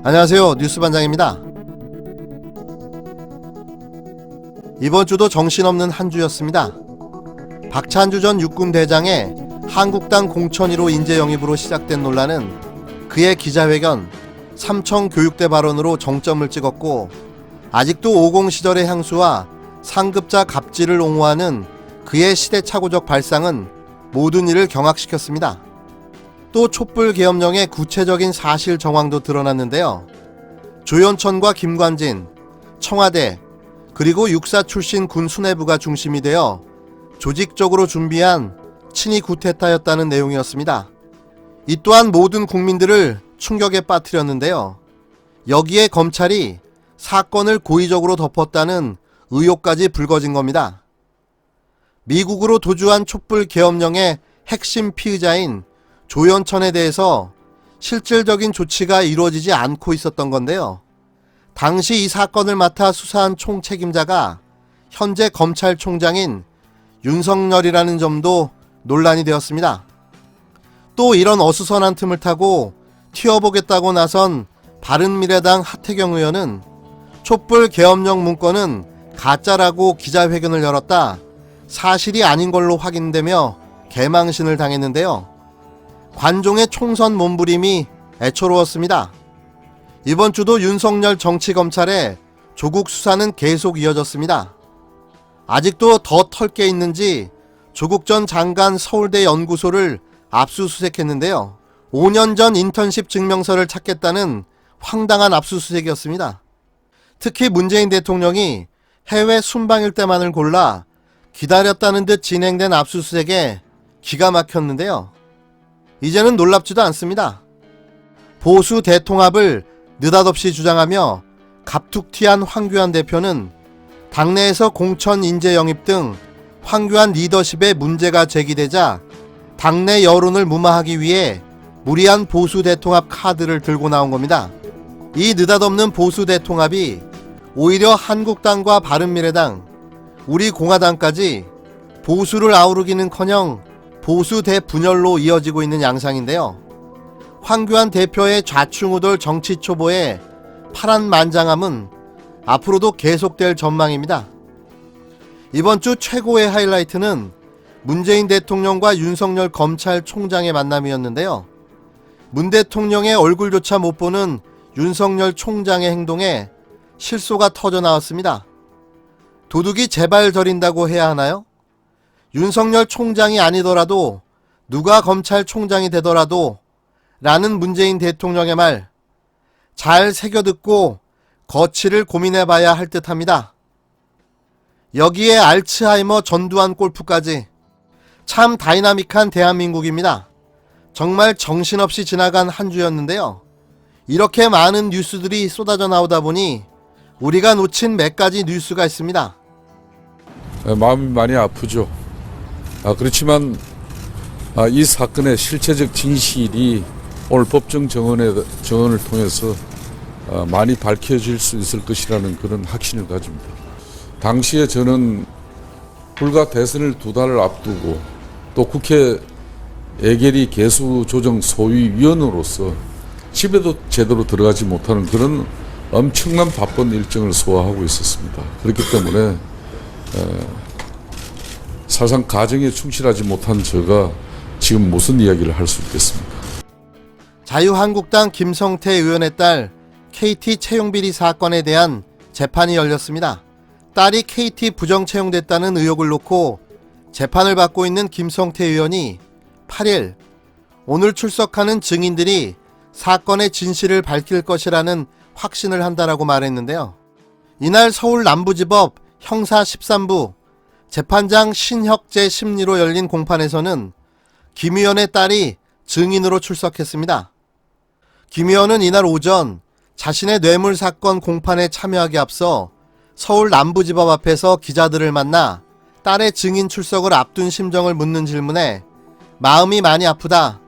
안녕하세요. 뉴스반장입니다. 이번 주도 정신없는 한 주였습니다. 박찬주 전 육군대장의 한국당 공천위로 인재 영입으로 시작된 논란은 그의 기자회견, 삼청 교육대 발언으로 정점을 찍었고, 아직도 50 시절의 향수와 상급자 갑질을 옹호하는 그의 시대착오적 발상은 모든 이를 경악시켰습니다. 또 촛불 계엄령의 구체적인 사실 정황도 드러났는데요. 조현천과 김관진, 청와대, 그리고 육사 출신 군 수뇌부가 중심이 되어 조직적으로 준비한 친위 구테타였다는 내용이었습니다. 이 또한 모든 국민들을 충격에 빠뜨렸는데요. 여기에 검찰이 사건을 고의적으로 덮었다는 의혹까지 불거진 겁니다. 미국으로 도주한 촛불 계엄령의 핵심 피의자인 조현천에 대해서 실질적인 조치가 이루어지지 않고 있었던 건데요. 당시 이 사건을 맡아 수사한 총책임자가 현재 검찰총장인 윤석열이라는 점도 논란이 되었습니다. 또 이런 어수선한 틈을 타고 튀어보겠다고 나선 바른미래당 하태경 의원은 촛불 계엄령 문건은 가짜라고 기자회견을 열었다 사실이 아닌 걸로 확인되며 개망신을 당했는데요. 관종의 총선 몸부림이 애처로웠습니다. 이번 주도 윤석열 정치검찰의 조국 수사는 계속 이어졌습니다. 아직도 더 털 게 있는지 조국 전 장관 서울대 연구소를 압수수색했는데요. 5년 전 인턴십 증명서를 찾겠다는 황당한 압수수색이었습니다. 특히 문재인 대통령이 해외 순방일 때만을 골라 기다렸다는 듯 진행된 압수수색에 기가 막혔는데요. 이제는 놀랍지도 않습니다. 보수 대통합을 느닷없이 주장하며 갑툭튀한 황교안 대표는 당내에서 공천 인재 영입 등 황교안 리더십에 문제가 제기되자 당내 여론을 무마하기 위해 무리한 보수 대통합 카드를 들고 나온 겁니다. 이 느닷없는 보수 대통합이 오히려 한국당과 바른미래당, 우리 공화당까지 보수를 아우르기는커녕 보수 대분열로 이어지고 있는 양상인데요. 황교안 대표의 좌충우돌 정치 초보의 파란만장함은 앞으로도 계속될 전망입니다. 이번 주 최고의 하이라이트는 문재인 대통령과 윤석열 검찰총장의 만남이었는데요. 문 대통령의 얼굴조차 못 보는 윤석열 총장의 행동에 실소가 터져 나왔습니다. 도둑이 제발 저린다고 해야 하나요? 윤석열 총장이 아니더라도 누가 검찰총장이 되더라도 라는 문재인 대통령의 말 잘 새겨듣고 거취를 고민해봐야 할 듯합니다. 여기에 알츠하이머 전두환 골프까지 참 다이나믹한 대한민국입니다. 정말 정신없이 지나간 한 주였는데요. 이렇게 많은 뉴스들이 쏟아져 나오다 보니 우리가 놓친 몇 가지 뉴스가 있습니다. 마음이 많이 아프죠. 그렇지만 이 사건의 실체적 진실이 오늘 법정 정언을 통해서 많이 밝혀질 수 있을 것이라는 그런 확신을 가집니다. 당시에 저는 불과 대선을 2달을 앞두고 또 국회 예결위 개수조정 소위위원으로서 집에도 제대로 들어가지 못하는 그런 엄청난 바쁜 일정을 소화하고 있었습니다. 그렇기 때문에 사실상 가정에 충실하지 못한 제가 지금 무슨 이야기를 할 수 있겠습니까? 자유한국당 김성태 의원의 딸 KT 채용비리 사건에 대한 재판이 열렸습니다. 딸이 KT 부정 채용됐다는 의혹을 놓고 재판을 받고 있는 김성태 의원이 8일 오늘 출석하는 증인들이 사건의 진실을 밝힐 것이라는 확신을 한다라고 말했는데요. 이날 서울 남부지법 형사 13부 재판장 신혁재 심리로 열린 공판에서는 김 의원의 딸이 증인으로 출석했습니다. 김 의원은 이날 오전 자신의 뇌물 사건 공판에 참여하기 앞서 서울 남부지법 앞에서 기자들을 만나 딸의 증인 출석을 앞둔 심정을 묻는 질문에 마음이 많이 아프다.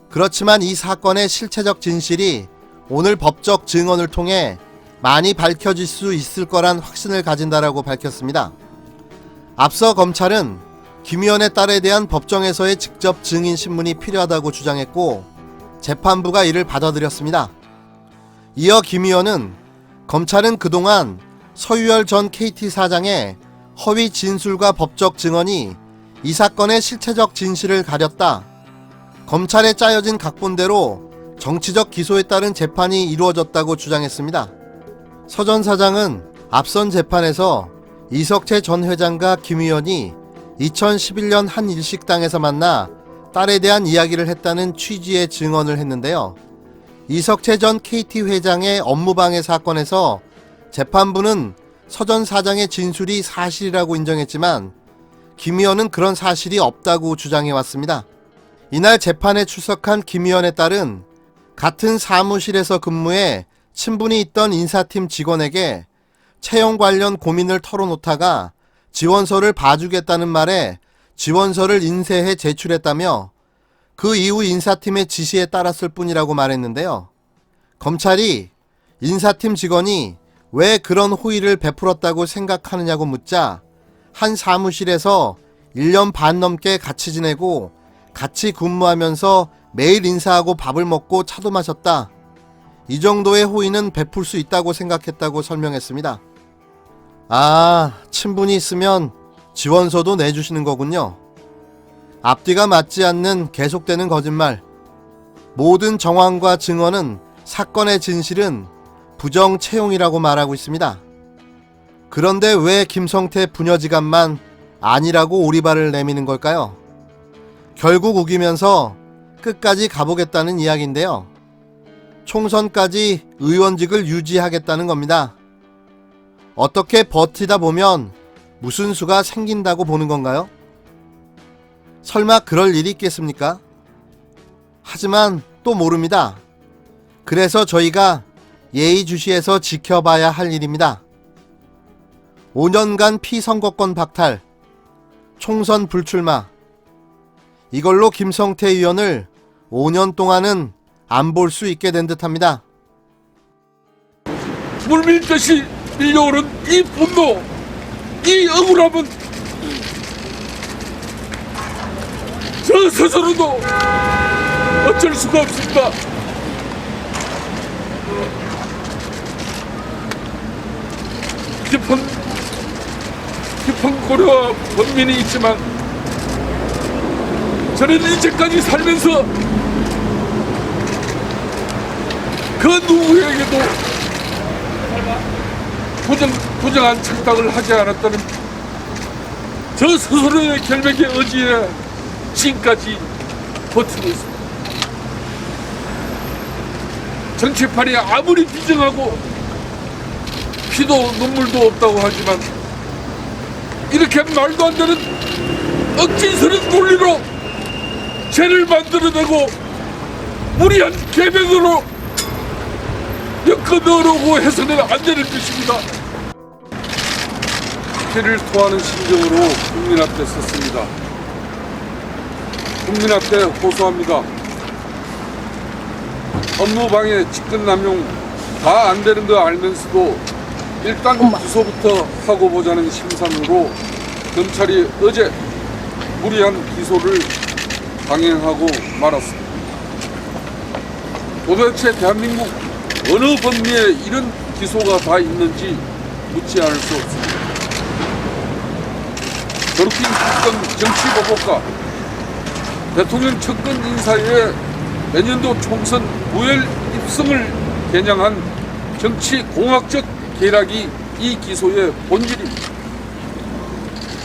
그렇지만 이 사건의 실체적 진실이 오늘 법적 증언을 통해 많이 밝혀질 수 있을 거란 확신을 가진다라고 밝혔습니다. 앞서 검찰은 김 의원의 딸에 대한 법정에서의 직접 증인 신문이 필요하다고 주장했고 재판부가 이를 받아들였습니다. 이어 김 의원은 검찰은 그동안 서유열 전 KT 사장의 허위 진술과 법적 증언이 이 사건의 실체적 진실을 가렸다. 검찰에 짜여진 각본대로 정치적 기소에 따른 재판이 이루어졌다고 주장했습니다. 서 전 사장은 앞선 재판에서 이석채 전 회장과 김 의원이 2011년 한 일식당에서 만나 딸에 대한 이야기를 했다는 취지의 증언을 했는데요. 이석채 전 KT 회장의 업무방해 사건에서 재판부는 서 전 사장의 진술이 사실이라고 인정했지만 김 의원은 그런 사실이 없다고 주장해왔습니다. 이날 재판에 출석한 김 의원의 딸은 같은 사무실에서 근무해 친분이 있던 인사팀 직원에게 채용 관련 고민을 털어놓다가 지원서를 봐주겠다는 말에 지원서를 인쇄해 제출했다며 그 이후 인사팀의 지시에 따랐을 뿐이라고 말했는데요. 검찰이 인사팀 직원이 왜 그런 호의를 베풀었다고 생각하느냐고 묻자 한 사무실에서 1년 반 넘게 같이 지내고 같이 근무하면서 매일 인사하고 밥을 먹고 차도 마셨다. 이 정도의 호의는 베풀 수 있다고 생각했다고 설명했습니다. 아, 친분이 있으면 지원서도 내주시는 거군요. 앞뒤가 맞지 않는 계속되는 거짓말. 모든 정황과 증언은 사건의 진실은 부정 채용이라고 말하고 있습니다. 그런데 왜 김성태 부녀지간만 아니라고 오리발을 내미는 걸까요? 결국 우기면서 끝까지 가보겠다는 이야기인데요. 총선까지 의원직을 유지하겠다는 겁니다. 어떻게 버티다 보면 무슨 수가 생긴다고 보는 건가요? 설마 그럴 일이 있겠습니까? 하지만 또 모릅니다. 그래서 저희가 예의주시해서 지켜봐야 할 일입니다. 5년간 피선거권 박탈, 총선 불출마, 이걸로 김성태 의원을 5년 동안은 안 볼 수 있게 된 듯합니다. 물밀듯이 밀려오른 이 분노, 이 억울함은 저 스스로도 어쩔 수가 없습니다. 깊은 고려와 번민이 있지만 저는 이제까지 살면서 그 누구에게도 부정한 착각을 하지 않았다는 저 스스로의 결백의 의지에 지금까지 버티고 있습니다. 정치판이 아무리 비정하고 피도 눈물도 없다고 하지만 이렇게 말도 안 되는 억지스런 논리로 죄를 만들어내고 무리한 계획으로 엮어 넣으려고 해서는 안 되는 것입니다. 피를 토하는 심정으로 국민 앞에 섰습니다. 국민 앞에 호소합니다. 업무방해, 직권남용 다 안 되는 거 알면서도 일단 기소부터 하고 보자는 심산으로 검찰이 어제 무리한 기소를 강행하고 말았습니다. 도대체 대한민국 어느 법리에 이런 기소가 다 있는지 묻지 않을 수 없습니다. 더럽힌 국정 정치보복과 대통령 측근 인사의 내년도 총선 무혈 입성을 겨냥한 정치공학적 계략이 이 기소의 본질입니다.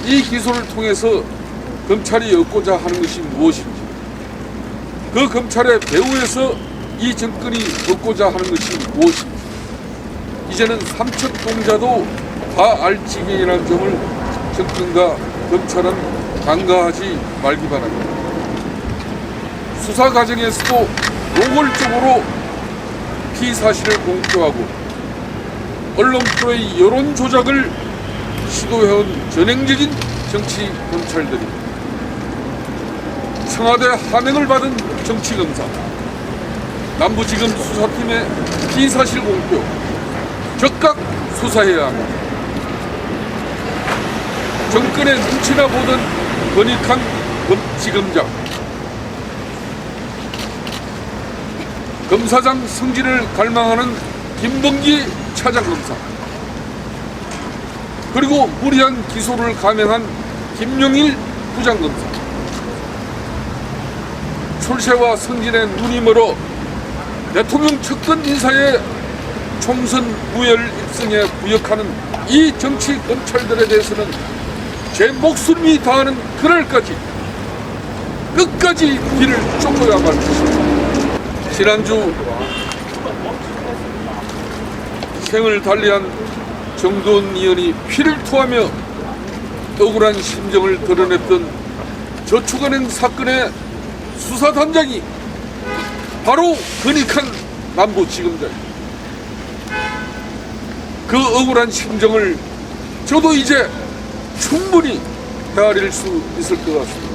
이 기소를 통해서 검찰이 얻고자 하는 것이 무엇인지, 그 검찰의 배후에서 이 정권이 얻고자 하는 것이 무엇인지 이제는 삼척동자도 다 알 지경이라는 점을 정권과 검찰은 간과하지 말기 바랍니다. 수사 과정에서도 노골적으로 피사실을 공표하고 언론 프로의 여론 조작을 시도해온 전형적인 정치 검찰들입니다. 청와대 하명을 받은 정치검사, 남부지검 수사팀의 피사실 공표 즉각 수사해야 합니다. 정권의 눈치나 보던 권익한 지검장, 검사장 승진을 갈망하는 김동기 차장검사, 그리고 무리한 기소를 감행한 김용일 부장검사, 출세와 승진의 눈이 멀어 대통령 측근 인사에 총선 무혈 입성에 부역하는 이 정치 검찰들에 대해서는 제 목숨이 다하는 그날까지 끝까지 길을 쫓아야만 할 것입니다. 지난주 생을 달리한 정도원 의원이 피를 토하며 억울한 심정을 드러냈던 저축은행 사건의 수사단장이 바로 근익한 남부지검장입니다. 그 억울한 심정을 저도 이제 충분히 헤아릴 수 있을 것 같습니다.